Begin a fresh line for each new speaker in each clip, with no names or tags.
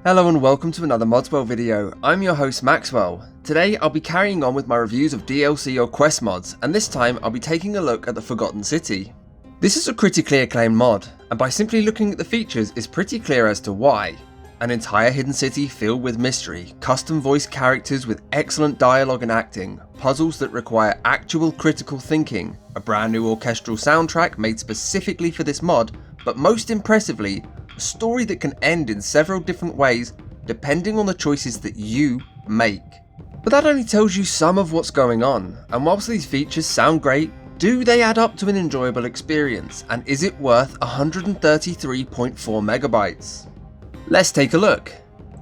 Hello and welcome to another Modswell video. I'm your host Maxwell. Today I'll be carrying on with my reviews of DLC or quest mods, and this time I'll be taking a look at the Forgotten City. This is a critically acclaimed mod, and by simply looking at the features it's pretty clear as to why. An entire hidden city filled with mystery, custom voiced characters with excellent dialogue and acting, puzzles that require actual critical thinking, a brand new orchestral soundtrack made specifically for this mod, but most impressively, a story that can end in several different ways depending on the choices that you make. But that only tells you some of what's going on, and whilst these features sound great, do they add up to an enjoyable experience, and is it worth 133.4 megabytes? Let's take a look.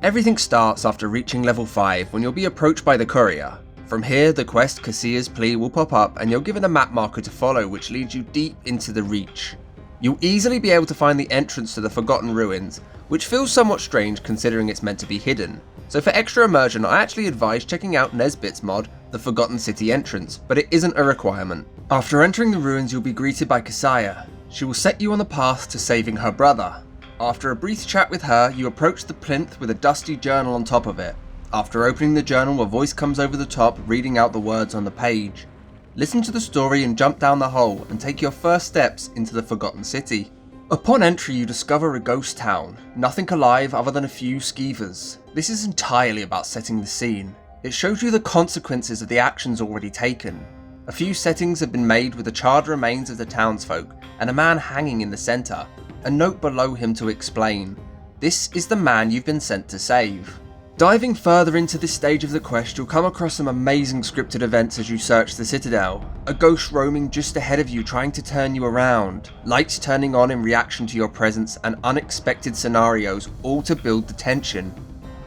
Everything starts after reaching level 5 when you'll be approached by the courier. From here the quest Cassia's Plea will pop up and you're given a map marker to follow which leads you deep into the Reach. You'll easily be able to find the entrance to the Forgotten Ruins, which feels somewhat strange considering it's meant to be hidden. So for extra immersion I actually advise checking out Nesbit's mod, the Forgotten City entrance, but it isn't a requirement. After entering the ruins you'll be greeted by Cassia. She will set you on the path to saving her brother. After a brief chat with her, you approach the plinth with a dusty journal on top of it. After opening the journal, a voice comes over the top reading out the words on the page. Listen to the story and jump down the hole and take your first steps into the Forgotten City. Upon entry you discover a ghost town, nothing alive other than a few skeevers. This is entirely about setting the scene. It shows you the consequences of the actions already taken. A few settings have been made with the charred remains of the townsfolk and a man hanging in the centre. A note below him to explain, this is the man you've been sent to save. Diving further into this stage of the quest, you'll come across some amazing scripted events as you search the Citadel. A ghost roaming just ahead of you trying to turn you around, lights turning on in reaction to your presence, and unexpected scenarios, all to build the tension.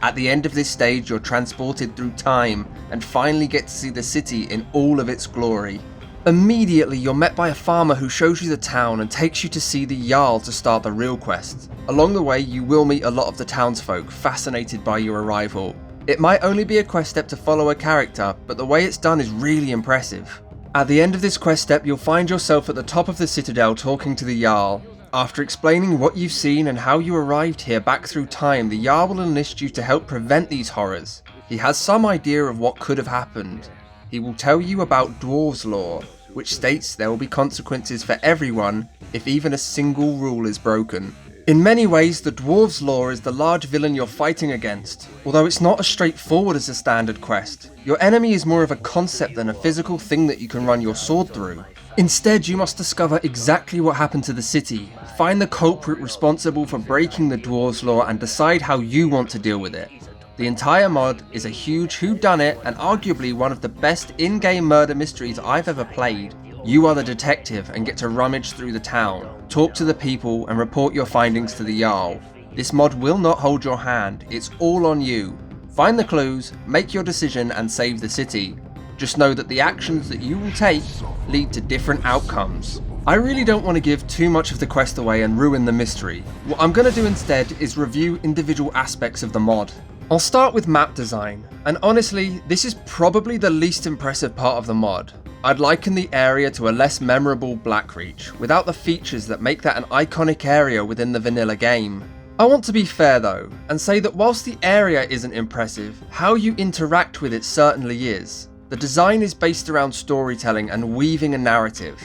At the end of this stage you're transported through time and finally get to see the city in all of its glory. Immediately you're met by a farmer who shows you the town and takes you to see the Jarl to start the real quest. Along the way you will meet a lot of the townsfolk fascinated by your arrival. It might only be a quest step to follow a character, but the way it's done is really impressive. At the end of this quest step you'll find yourself at the top of the Citadel talking to the Jarl. After explaining what you've seen and how you arrived here back through time, the Jarl will enlist you to help prevent these horrors. He has some idea of what could have happened. He will tell you about Dwarves law, which states there will be consequences for everyone if even a single rule is broken. In many ways, the Dwarves law is the large villain you're fighting against, although it's not as straightforward as a standard quest. Your enemy is more of a concept than a physical thing that you can run your sword through. Instead, you must discover exactly what happened to the city, find the culprit responsible for breaking the Dwarves law and decide how you want to deal with it. The entire mod is a huge whodunit and arguably one of the best in-game murder mysteries I've ever played. You are the detective and get to rummage through the town, talk to the people and report your findings to the Jarl. This mod will not hold your hand, it's all on you. Find the clues, make your decision and save the city. Just know that the actions that you will take lead to different outcomes. I really don't want to give too much of the quest away and ruin the mystery. What I'm going to do instead is review individual aspects of the mod. I'll start with map design, and honestly, this is probably the least impressive part of the mod. I'd liken the area to a less memorable Blackreach, without the features that make that an iconic area within the vanilla game. I want to be fair though, and say that whilst the area isn't impressive, how you interact with it certainly is. The design is based around storytelling and weaving a narrative.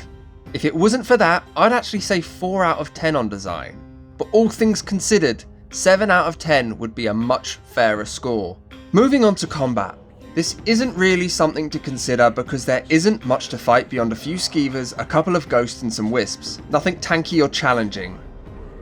If it wasn't for that, I'd actually say 4 out of 10 on design. But all things considered, 7 out of 10 would be a much fairer score. Moving on to combat. This isn't really something to consider because there isn't much to fight beyond a few skeevers, a couple of ghosts and some wisps. Nothing tanky or challenging.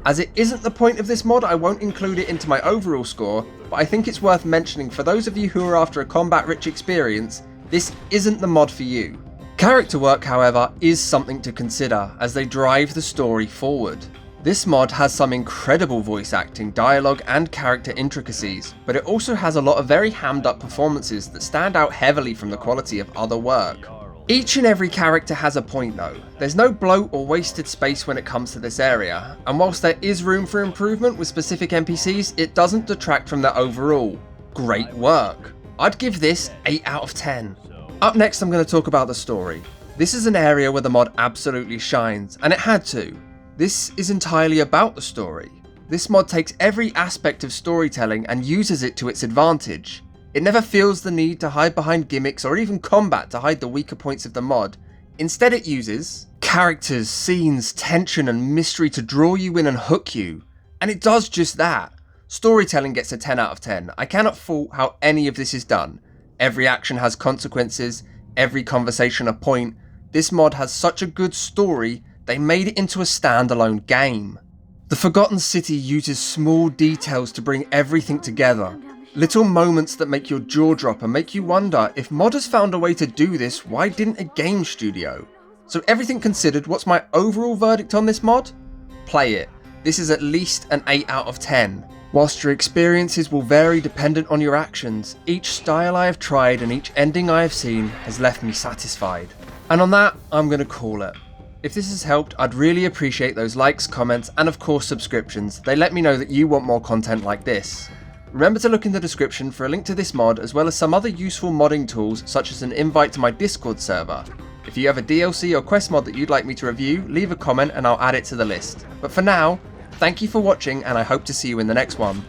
As it isn't the point of this mod, I won't include it into my overall score, but I think it's worth mentioning for those of you who are after a combat-rich experience, this isn't the mod for you. Character work, however, is something to consider as they drive the story forward. This mod has some incredible voice acting, dialogue and character intricacies, but it also has a lot of very hammed up performances that stand out heavily from the quality of other work. Each and every character has a point though. There's no bloat or wasted space when it comes to this area, and whilst there is room for improvement with specific NPCs, it doesn't detract from their overall great work. I'd give this 8 out of 10. Up next I'm going to talk about the story. This is an area where the mod absolutely shines, and it had to. This is entirely about the story. This mod takes every aspect of storytelling and uses it to its advantage. It never feels the need to hide behind gimmicks or even combat to hide the weaker points of the mod. Instead it uses characters, scenes, tension and mystery to draw you in and hook you. And it does just that. Storytelling gets a 10 out of 10. I cannot fault how any of this is done. Every action has consequences, every conversation a point. This mod has such a good story, they made it into a standalone game. The Forgotten City uses small details to bring everything together. Little moments that make your jaw drop and make you wonder, if modders found a way to do this, why didn't a game studio? So everything considered, what's my overall verdict on this mod? Play it. This is at least an 8 out of 10. Whilst your experiences will vary dependent on your actions, each style I have tried and each ending I have seen has left me satisfied. And on that, I'm going to call it. If this has helped, I'd really appreciate those likes, comments, and of course subscriptions. They let me know that you want more content like this. Remember to look in the description for a link to this mod as well as some other useful modding tools such as an invite to my Discord server. If you have a DLC or quest mod that you'd like me to review, leave a comment and I'll add it to the list. But for now, thank you for watching and I hope to see you in the next one.